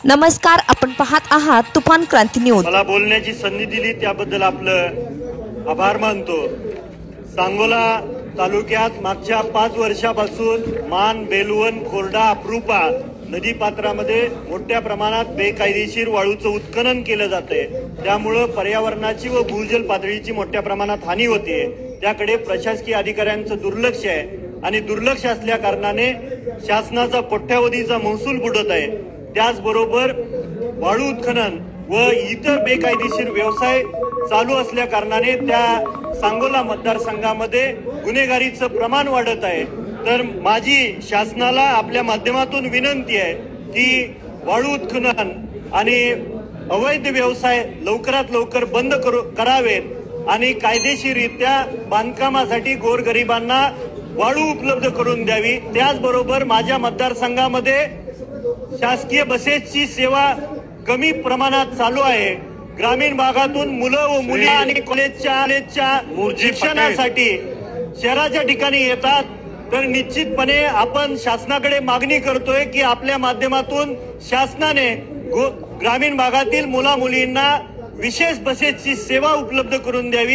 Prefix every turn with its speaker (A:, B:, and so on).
A: नमस्कार, आपण पाहत आहात तुफान क्रांती न्यूज।
B: मला बोलण्याची संधी दिली त्याबद्दल आपलं आभार मानतो। सांगोला तालुक्यात मागच्या 5 वर्षापासून मान, बेलवण, कोरडा, अप्रूपा नदीपात्रामध्ये मोठ्या प्रमाणात बेकायदेशीर वाळूचं उत्खनन केलं जातंय। त्यामुळे पर्यावरणाची व भूजल पातळीची मोठ्या प्रमाणात हानी होते। त्याकडे प्रशासकीय अधिकाऱ्यांचं दुर्लक्ष आहे आणि दुर्लक्ष असल्या कारणाने शासनाचा कोट्यावधीचा महसूल बुडत आहे। त्याचबरोबर वाळू उत्खनन व इतर बेकायदेशीर व्यवसाय चालू असल्या कारणाने त्या सांगोला मतदारसंघामध्ये गुन्हेगारीचं प्रमाण वाढत आहे। तर माझी शासनाला आपल्या माध्यमातून विनंती आहे की वाळू उत्खनन आणि अवैध व्यवसाय लवकरात लवकर बंद करावेत आणि कायदेशीररित्या बांधकामासाठी गोरगरिबांना वाळू उपलब्ध करून द्यावी। त्याचबरोबर माझ्या मतदारसंघामध्ये शासकीय बसेसची सेवा कमी प्रमाणात चालू आहे। ग्रामीण भागातून मुलं व मुली आणि कॉलेजच्या शिक्षणासाठी शहराच्या ठिकाणी येतात। तर निश्चितपणे आपण शासनाकडे मागणी करतोय की आपल्या माध्यमातून शासनाने ग्रामीण भागातील मुला मुलींना विशेष बसेसची सेवा उपलब्ध करून द्यावी।